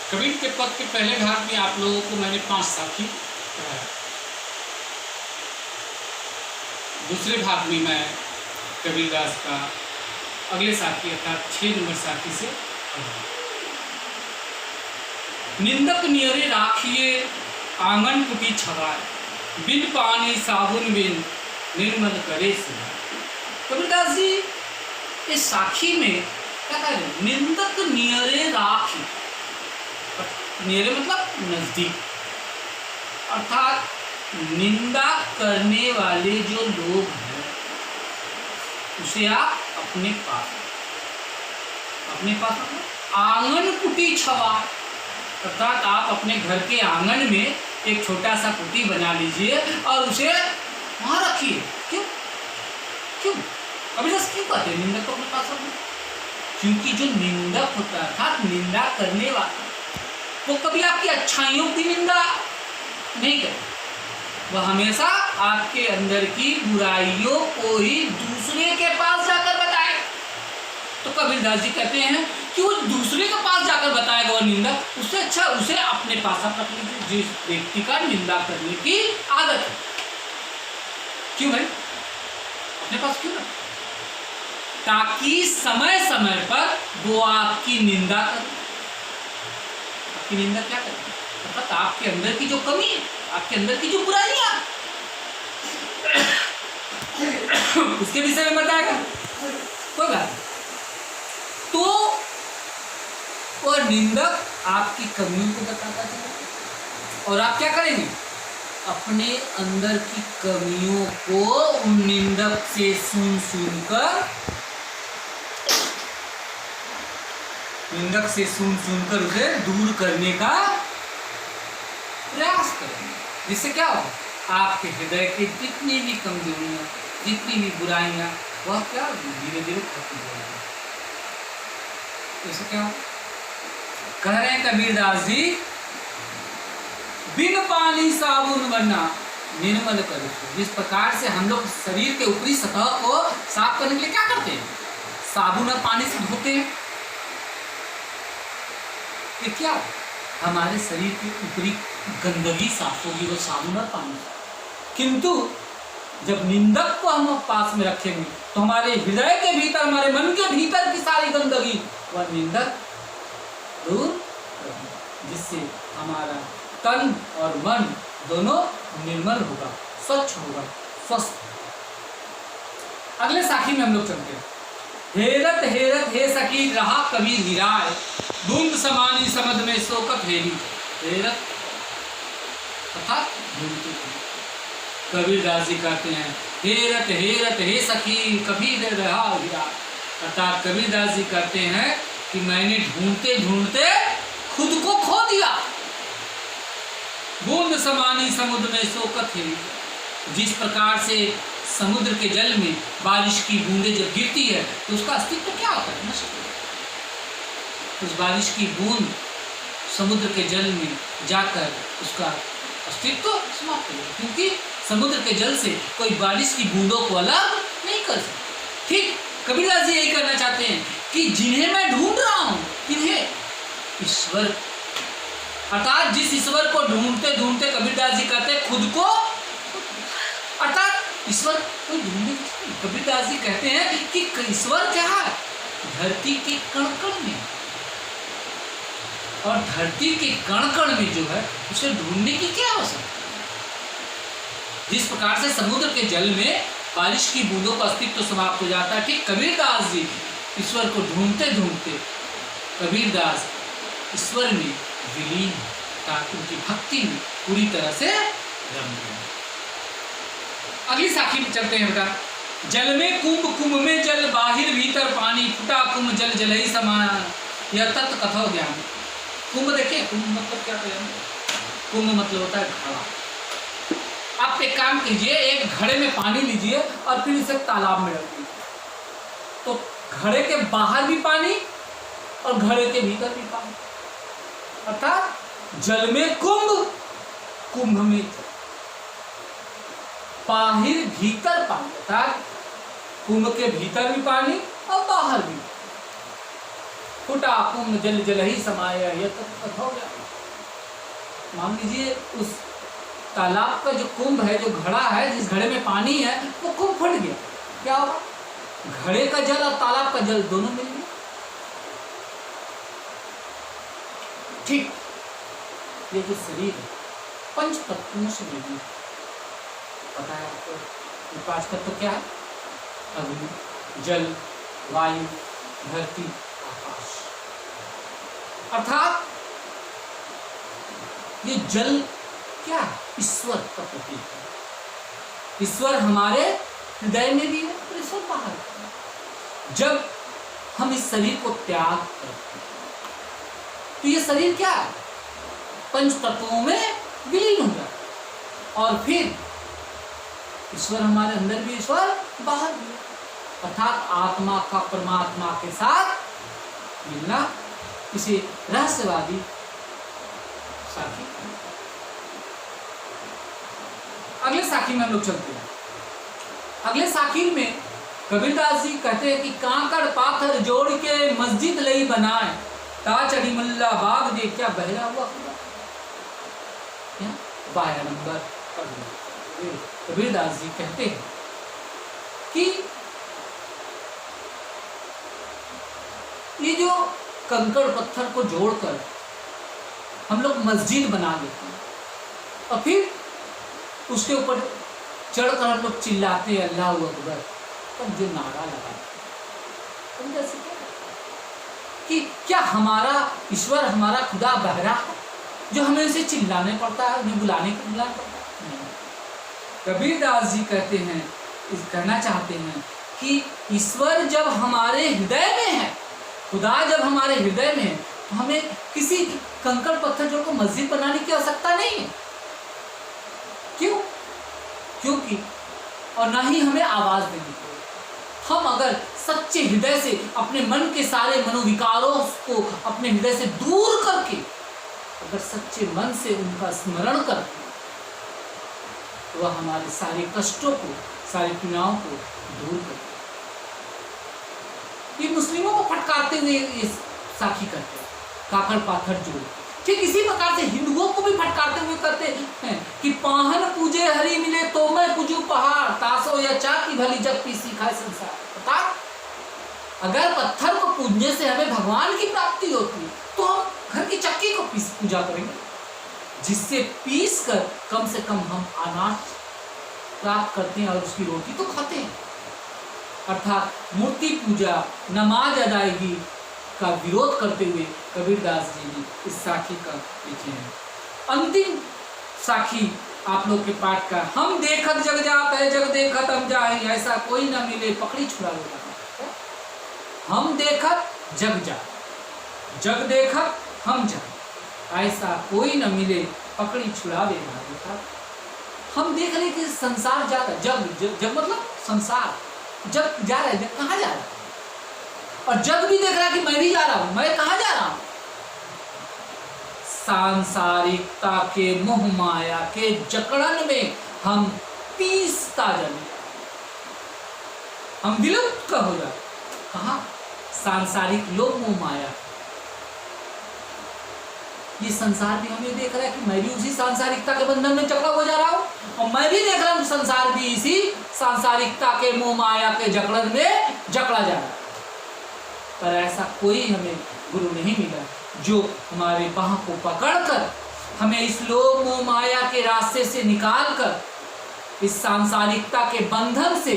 कबीर के पद के पहले भाग में आप लोगों को मैंने 5 साखी पढ़ाया। दूसरे भाग में मैं कबीरदास का अगले साखी अर्थात 6 नंबर साखी से पढ़ाऊंगा। निंदक नियरे राखिए आंगन कुटी छवाए, बिन पानी साबुन बिन निर्मल करे सुधार। कबीरदास जी इस साखी में क्या कह रहे हैं? निंदक नियरे राखी, नियरे मतलब नजदीक, अर्थात निंदा करने वाले जो लोग हैं उसे आप अपने पास आंगन कुटी छवा, अर्थात आप अपने घर के आंगन में एक छोटा सा कुटी बना लीजिए और उसे वहां रखिए। क्यों क्यों कबीरदास क्यों कहते हैं निंदक को अपने पास रखना? क्योंकि जो निंदक होता है अर्थात निंदा करने वाला, वो कभी आपकी अच्छाइयों की निंदा नहीं करे, वह हमेशा आपके अंदर की बुराइयों को ही दूसरे के पास जाकर बताए। तो कबीरदास जी कहते हैं कि वो दूसरे के पास जाकर बताएगा वह निंदा, उससे अच्छा उसे अपने पास रख लीजिए। जिस व्यक्ति का निंदा करने की आदत है, क्यों भाई अपने पास क्यों रख? ताकि समय समय पर वो आपकी निंदा करे। आपकी निंदा क्या करे? अर्थात आपके अंदर की जो कमी है, आपके अंदर की जो बुराइयां उसके विषय में बताएगा। कोई बात नहीं। तो वह निंदक आपकी कमियों को बताता चलेगा और आप क्या करेंगे? अपने अंदर की कमियों को उन निंदक से सुन कर उसे दूर करने का प्रयास करेंगे। जिससे क्या हो? आपके हृदय की जितनी भी कमजोरियां, जितनी भी बुराइयां, वह क्या धीरे धीरे खत्म हो जाएगी। इससे क्या हो? कह रहे हैं कबीरदास जी, बिन पानी साबुन बनना निर्मल करो। जिस प्रकार से हम लोग शरीर के ऊपरी सतह को साफ करने के लिए क्या करते हैं? साबुन और पानी से धोते हैं। ये क्या हमारे शरीर की ऊपरी गंदगी साफ होगी वो साबुन और पानी। किंतु जब निंदक को हम पास में रखेंगे तो हमारे हृदय के भीतर, हमारे मन के भीतर की सारी गंदगी वह निंदक दूर करेगा, जिससे हमारा तन और मन दोनों निर्मल होगा, स्वच्छ होगा, स्वस्थ। अगले साखी में हम लोग चलते हैं। हेरत हेरत हे सखी रहा कबीर हिराए, बूंद समानी समझ में शोकत हेरी। हेरत अर्थात कबीरदास जी कहते हैं हेरत हेरत हे सखी कबीर रहा हिराए, अर्थात कबीरदास जी कहते हैं कि मैंने ढूंढते ढूंढते खुद को खो दिया। बूंद समानी समुद्र में शोकत हेरी, जिस प्रकार से समुद्र के जल में बारिश की बूंदें जब गिरती है तो उसका अस्तित्व क्या होता है? नष्ट हो जाता है। उस बारिश की बूंद समुद्र के जल में जाकर उसका अस्तित्व समाप्त हो जाता है, क्योंकि समुद्र के जल से कोई बारिश की बूंदों को अलग नहीं कर सकता। ठीक कबीरदास जी यही करना चाहते हैं कि जिन्हें मैं ढूंढ रहा हूं, किन्हें? ईश्वर। अर्थात जिस ईश्वर को ढूंढते ढूंढते कबीरदास जी कहते हैं खुद को, अर्थात ईश्वर कोई ढूंढने। कबीरदास जी कहते हैं कि ईश्वर क्या है? धरती के कण कण में, और धरती के कण कण में जो है उसे ढूंढने की क्या आवश्यकता? जिस प्रकार से समुद्र के जल में बारिश की बूंदों का अस्तित्व समाप्त हो जाता है, ठीक कबीरदास जी ईश्वर को ढूंढते ढूंढते कबीरदास ईश्वर में विलीन, ताकि उनकी भक्ति में पूरी तरह से रम गए। अगली साखी में चलते हैं बेटा। जल में कुंभ, कुंभ में जल, बाहिर भीतर पानी, फुटा कुंभ जल जलई समाना, यह तत्व कथो ज्ञान। कुंभ देखिए, कुंभ मतलब क्या कहें? कुंभ मतलब होता है घड़ा। आप एक काम कीजिए, एक घड़े में पानी लीजिए और फिर इसे तालाब में रख दीजिए, तो घड़े के बाहर भी पानी और घड़े के भीतर भी पानी, अर्थात जल में कुंभ, कुंभ में जल, बाहिर भीतर पानी, अर्थात कुंभ के भीतर भी पानी और बाहर भी। फुटा कुंभ जल जल ही समाया, यह तो हो गया। मान लीजिए उस तालाब का जो कुंभ है, जो घड़ा है, जिस घड़े में पानी है, वो कुंभ फट गया, क्या होगा? घड़े का जल और तालाब का जल दोनों मिल गए। ठीक, ये जो शरीर है पंच तत्वों से निर्मित, पता है आपको? ये पांच तत्व क्या है? अग्नि, जल, वायु, धरती, आकाश। अर्थात ये जल क्या है? ईश्वर का प्रतीक है। ईश्वर हमारे हृदय में भी है और ईश्वर बाहर है। जब हम इस शरीर को त्याग करते हैं तो ये शरीर क्या है? पंच तत्वों में विलीन हो जाता और फिर ईश्वर हमारे अंदर भी, ईश्वर बाहर भी, अर्थात आत्मा का परमात्मा के साथ मिलना, इसे रहस्यवादी साखी। अगले साखी में हम लोग चलते हैं। अगले साखी में कबीरदास जी कहते हैं कि कांकड़ पाथर जोड़ के मस्जिद लई बनाए, ता चढ़ी मुल्ला बाग दे क्या बहरा हुआ खुदा। 12 नंबर कबीरदास जी कहते हैं कि ये जो कंकड़ पत्थर को जोड़कर हम लोग मस्जिद बना देते हैं और फिर उसके ऊपर चढ़कर हम लोग चिल्लाते हैं अल्लाह अकबर, तब जो नारा लगाते कि क्या हमारा ईश्वर, हमारा खुदा बहरा है जो हमें उसे चिल्लाने पड़ता है, उन्हें बुलाने पड़ता है? नहीं। कबीरदास जी कहते हैं, कहना चाहते हैं कि ईश्वर जब हमारे हृदय में है, खुदा जब हमारे हृदय में है, तो हमें किसी कंकड़ पत्थर जोड़ को मस्जिद बनाने की आवश्यकता नहीं है। क्यों? क्योंकि और ना ही हमें आवाज देनी चाहिए। हम अगर सच्चे हृदय से अपने मन के सारे मनोविकारों को अपने हृदय से दूर करके, अगर सच्चे मन से उनका स्मरण करते, तो वह हमारे सारे कष्टों को, सारी पीड़ाओं को दूर करते। ये मुस्लिमों को फटकारते हुए ये साखी करते हैं, काकड़ पाथर जोड़। ठीक इसी प्रकार से हिंदुओं को भी फटकारते हुए करते हैं कि पाहन पूजे हरि मिले तो मैं पूजू पहाड़, तासो या चाकी भली जग पी सीखा संसार। अर्थात अगर पत्थर को पूजने से हमें भगवान की प्राप्ति होती है तो हम घर की चक्की को पूजा करेंगे, जिससे पीस कर कम से कम हम अनाज प्राप्त करते हैं और उसकी रोटी तो खाते हैं। अर्थात मूर्ति पूजा, नमाज अदायगी का विरोध करते हुए कबीरदास जी ने इस साखी का लिखे हैं। अंतिम साखी आप लोग के पाठ का, हम देखत जग जात है जग देखत हम जाए, ऐसा कोई न मिले पकड़ी छुड़ा लेगा। हम देखत जग जात, जग देखत हम जाए, ऐसा कोई न मिले पकड़ी छुड़ावे ना। हम देख रहे कि संसार जाता, जग मतलब संसार, जग जा रहा है, जग कहाँ जा रहा है? और जग भी देख रहा है कि मैं भी जा रहा हूं, मैं कहाँ जा रहा हूं? सांसारिकता के मोह माया के जकड़न में हम पीसता जाने, हम विलुप्त का हो जाए। कहाँ? सांसारिक लोग, मोह माया, ये संसार भी हमें देख रहा है कि मैं भी उसी सांसारिकता के बंधन में जकड़ा हो जा रहा हूं, और मैं भी देख रहा हूं संसार भी इसी सांसारिकता के मोह माया के जकड़न में जकड़ा जा रहा है। पर ऐसा कोई हमें गुरु नहीं मिला जो हमारे बाह को पकड़कर हमें इस लोभ मोह माया के रास्ते से निकालकर, इस सांसारिकता के बंधन से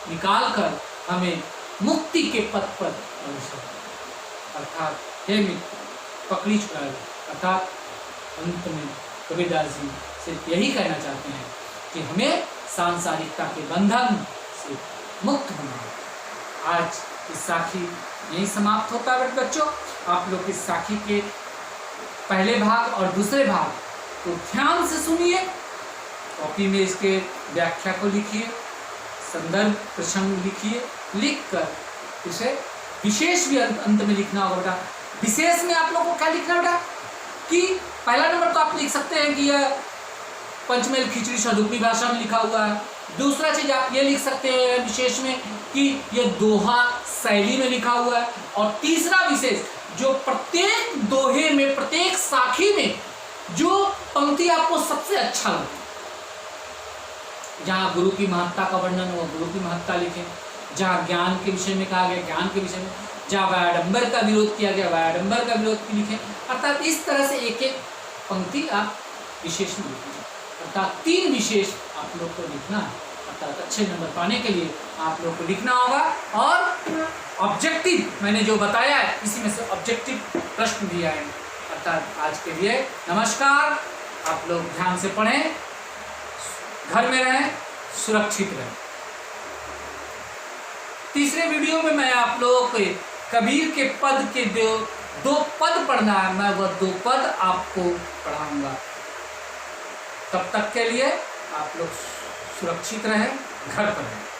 निकालकर हमें मुक्ति के पथ पर अर्थात हे मित्र पकड़ी छुड़ा। अर्थात अंत में कबीरदास जी से यही कहना चाहते हैं कि हमें सांसारिकता के बंधन से मुक्त होना। आज इस साखी यही समाप्त होता है बच्चों। आप लोग इस साखी के पहले भाग और दूसरे भाग को ध्यान से सुनिए, कॉपी में इसके व्याख्या को लिखिए, संदर्भ प्रसंग लिखिए, लिखकर इसे विशेष भी अंत में लिखना होगा। विशेष में आप लोगों को क्या लिखना होगा कि पहला नंबर तो आप लिख सकते हैं कि यह पंचमेल खिचड़ी सदुपी भाषा में लिखा हुआ है। दूसरा चीज आप ये लिख सकते हैं विशेष में कि यह दोहा शैली में लिखा हुआ है। और तीसरा विशेष जो प्रत्येक दोहे में, प्रत्येक साखी में जो पंक्ति आपको सबसे अच्छा लगे। जहाँ गुरु की महत्ता का वर्णन हुआ, गुरु की महत्ता लिखें। जहाँ ज्ञान के विषय में कहा गया, ज्ञान के विषय में। जहाँ व्याडंबर का विरोध किया गया, व्याडंबर का विरोध लिखें। अर्थात इस तरह से एक एक पंक्ति आप विशेष में लिखें। अर्थात 3 विशेष आप लोग को लिखना है। अर्थात अच्छे नंबर पाने के लिए आप लोग को लिखना होगा। और ऑब्जेक्टिव मैंने जो बताया है, इसी में से ऑब्जेक्टिव प्रश्न भी आएंगे। अर्थात आज के लिए नमस्कार। आप लोग ध्यान से पढ़ें, घर में रहें, सुरक्षित रहें। तीसरे वीडियो में मैं आप लोगों को कबीर के पद के 2 पद पढ़ना है, मैं वह 2 पद आपको पढ़ाऊंगा। तब तक के लिए आप लोग सुरक्षित रहें, घर पर रहें।